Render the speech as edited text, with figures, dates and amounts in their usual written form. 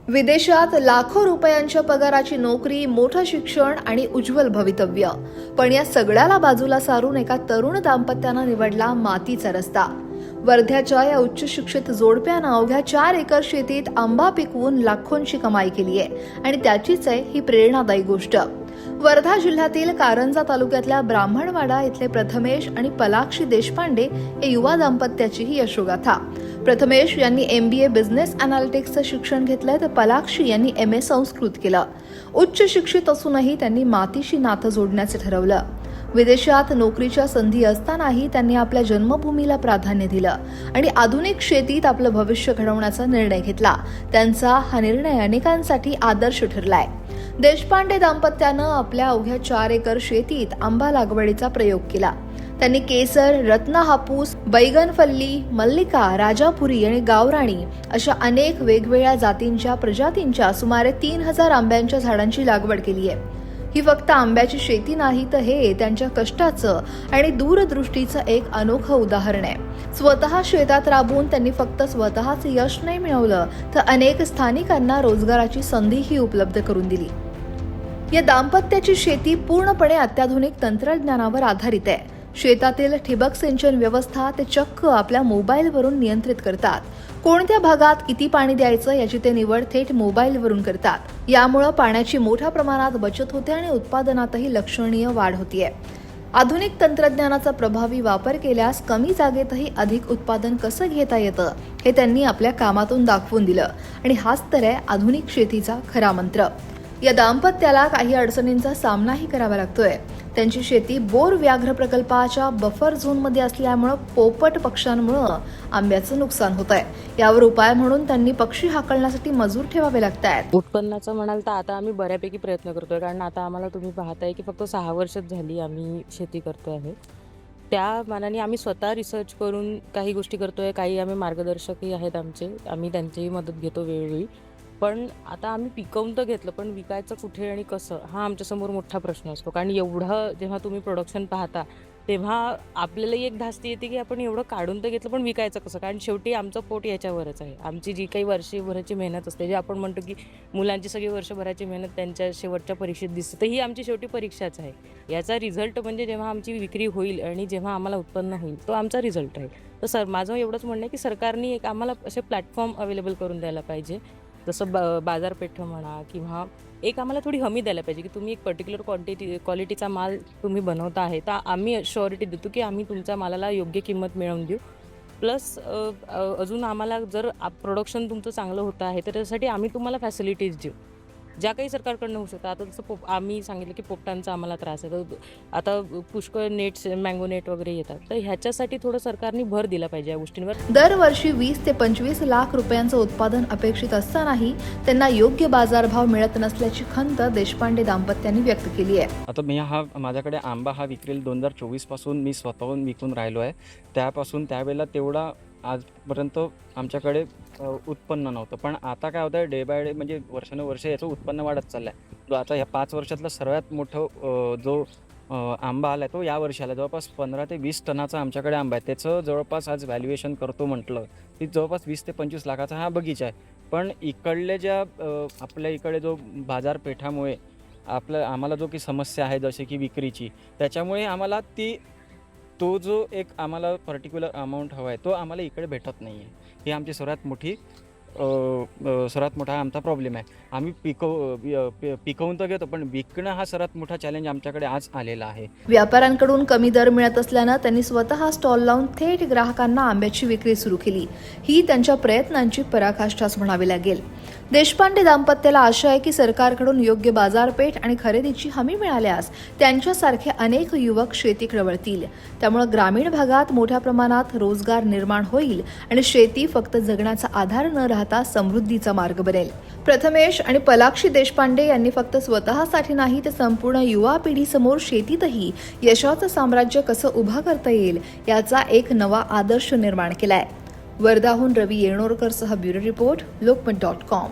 विदेशात लाखो रुपयांच्या पगाराची नोकरी, मोठं शिक्षण आणि उज्ज्वल भवितव्य. पण या सगळ्याला बाजूला सारून एका तरुण दाम्पत्यानं निवडला मातीचा रस्ता. वर्ध्याच्या या उच्च शिक्षित जोडप्यानं अवघ्या 4 एकर शेतीत आंबा पिकवून लाखोंची कमाई केली आहे आणि त्याचीच आहे ही प्रेरणादायी गोष्ट. वर्धा जिल्ह्यातील कारंजा तालुक्यातल्या ब्राह्मणवाडा इथले प्रथमेश आणि पलाक्षी देशपांडे हे युवा दाम्पत्याची ही यशोगाथा. प्रथमेश यांनी MBA बिझनेस अनालिटिक्सचं शिक्षण घेतलंय, तर पलाक्षी यांनी MA संस्कृत केलं. उच्च शिक्षित असूनही त्यांनी मातीशी नातं जोडण्याचे ठरवलं. विदेशात नोकरीच्या संधी असतानाही त्यांनी आपल्या जन्मभूमीला प्राधान्य दिलं आणि आधुनिक शेतीत आपलं भविष्य घडवण्याचा निर्णय घेतला. त्यांचा हा निर्णय अनेकांसाठी आदर्श ठरलाय. देशपांडे दाम्पत्यानं आपल्या अवघ्या 4 एकर शेतीत आंबा लागवडीचा प्रयोग केला. त्यांनी केसर, रत्न हापूस, बैगनफल्ली, मल्लिका, राजापुरी आणि गावराणी अशा अनेक वेगवेगळ्या जातींच्या प्रजातींच्या सुमारे 3000 आंब्यांच्या झाडांची लागवड केली आहे. ही फक्त आंब्याची शेती नाही, तर हे त्यांच्या कष्टाचं आणि दूरदृष्टीचं एक अनोखं उदाहरण आहे. स्वतः शेतात राबून त्यांनी फक्त स्वतःच यश नाही मिळवलं, तर अनेक स्थानिकांना रोजगाराची संधीही उपलब्ध करून दिली. या दाम्पत्याची शेती पूर्णपणे अत्याधुनिक तंत्रज्ञानावर आधारित आहे. शेतातील ठिबक सिंचन व्यवस्था ते चक्क आपल्या मोबाईलवरून नियंत्रित करतात. कोणत्या भागात किती पाणी द्यायचं याची ते निवड थेट मोबाईलवरून करतात. यामुळे पाण्याची मोठ्या प्रमाणात बचत होते आणि उत्पादनातही लक्षणीय वाढ होतीये. आधुनिक तंत्रज्ञानाचा प्रभावी वापर केल्यास कमी जागेतही अधिक उत्पादन कसं घेता येतं हे त्यांनी आपल्या कामातून दाखवून दिलं आणि हाच तर आहे आधुनिक शेतीचा खरा मंत्र. या दाम्पत्याला काही अडचणींचा सामनाही करावा लागतोय. त्यांची शेती बोर व्याघ्र प्रकल्पाच्या बफर झोनमध्ये असल्यामुळे पोपट पक्ष्यांमुळे आंब्याचं नुकसान होत आहे. यावर उपाय म्हणून त्यांनी पक्षी हाकलण्यासाठी मजूर ठेवावे लागतायत. उत्पन्नाचं म्हणाल तर आता आम्ही बऱ्यापैकी प्रयत्न करतोय, कारण आता आम्हाला तुम्ही पाहताय की फक्त 6 वर्षच झाली आम्ही शेती करतोय आहे. त्या मानाने आम्ही स्वतः रिसर्च करून काही गोष्टी करतोय. काही आम्ही मार्गदर्शकही आहेत आमचे, आम्ही त्यांचीही मदत घेतो वेळोवेळी. पण आता आम्ही पिकवून तर घेतलं, पण विकायचं कुठे आणि कसं हा आमच्यासमोर मोठा प्रश्न असतो. कारण एवढं जेव्हा तुम्ही प्रोडक्शन पाहता तेव्हा आपल्यालाही एक धास्ती येते की आपण एवढं काढून तर घेतलं, पण विकायचं कसं? कारण शेवटी आमचं पोट याच्यावरच आहे. आमची जी काही वर्षभराची मेहनत असते, जे आपण म्हणतो की मुलांची सगळी वर्षभराची मेहनत त्यांच्या शेवटच्या परीक्षेत दिसते, तर ही आमची शेवटी परीक्षाच आहे. याचा रिझल्ट म्हणजे जेव्हा आमची विक्री होईल आणि जेव्हा आम्हाला उत्पन्न होईल तो आमचा रिझल्ट आहे. तर माझं एवढंच म्हणणं आहे की सरकारने एक आम्हाला असे प्लॅटफॉर्म अवेलेबल करून द्यायला पाहिजे. जसं बाजारपेठ म्हणा, किंवा एक आम्हाला थोडी हमी द्यायला पाहिजे की तुम्ही एक पर्टिक्युलर क्वालिटीचा माल तुम्ही बनवता आहे, तर आम्ही शुअरिटी देतो की आम्ही तुमच्या मालाला योग्य किंमत मिळवून देऊ. प्लस अजून आम्हाला जर प्रोडक्शन तुमचं चांगलं होतं आहे तर त्यासाठी आम्ही तुम्हाला फॅसिलिटीज देऊ, ज्या काही सरकारकडनं होऊ शकतात. आता जसं आम्ही सांगितलं की पोपटांचा आम्हाला त्रास आहे, तर आता पुष्कळ नेट्स, मँगो नेट वगैरे येतात, तर ह्याच्यासाठी थोडं सरकारने भर दिला पाहिजे या गोष्टींवर. दरवर्षी 20 ते 25 लाख रुपयांचं उत्पादन अपेक्षित असतानाही त्यांना योग्य बाजारभाव मिळत नसल्याची खंत देशपांडे दाम्पत्यांनी व्यक्त केली आहे. आता माझ्याकडे आंबा हा विक्रेल 2024 पासून मी स्वतःहून विकून राहिलो आहे. त्यापासून त्यावेळेला तेवढा आजपर्यंत आमच्याकडे उत्पन्न नव्हतं. पण आता काय होतं, डे बाय डे म्हणजे वर्षानुवर्ष याचं उत्पन्न वाढत चाललं आहे. जो आता ह्या 5 वर्षातला सर्वात मोठं जो आंबा आला आहे तो या वर्षी आला. जवळपास 15 ते 20 टनाचा आमच्याकडे आंबा आहे. त्याचं जवळपास आज व्हॅल्युएशन करतो म्हटलं की जवळपास 20 ते 25 लाखाचा हा बगीचा आहे. पण इकडले ज्या आपल्या इकडे जो बाजारपेठामुळे आम्हाला जो की समस्या आहे जसे की विक्रीची, त्याच्यामुळे आम्हाला तो जो एक आम्हाला पर्टिक्युलर अमाऊंट हवा आहे तो आम्हाला इकडे भेटत नाही आहे. ही आमची सर्वात मोठा आमचा प्रॉब्लेम आहे. आम्ही पिकवून तर घेतो, पण विकणं हा सर्वात मोठा चॅलेंज आमच्याकडे आज आलेला आहे. व्यापाऱ्यांकडून कमी दर मिळत असल्यानं त्यांनी स्वतः स्टॉल लावून थेट ग्राहकांना आंब्याची विक्री सुरू केली. ही त्यांच्या प्रयत्नांची पराकाष्ठाच म्हणावी लागेल. देशपांडे दाम्पत्याला आशा आहे की सरकारकडून योग्य बाजारपेठ आणि खरेदीची हमी मिळाल्यास त्यांच्यासारखे अनेक युवक शेतीकडे वळतील. त्यामुळे ग्रामीण भागात मोठ्या प्रमाणात रोजगार निर्माण होईल आणि शेती फक्त जगण्याचा आधार न राहता समृद्धीचा मार्ग बनेल. प्रथमेश आणि पलाक्षी देशपांडे यांनी फक्त स्वतःसाठी नाही, तर संपूर्ण युवा पिढीसमोर शेतीतही यशाचं साम्राज्य कसं उभा करता येईल याचा एक नवा आदर्श निर्माण केलाय. वर्धाहून रवी येणोरकरसह ब्युरो रिपोर्ट, लोकमत.com.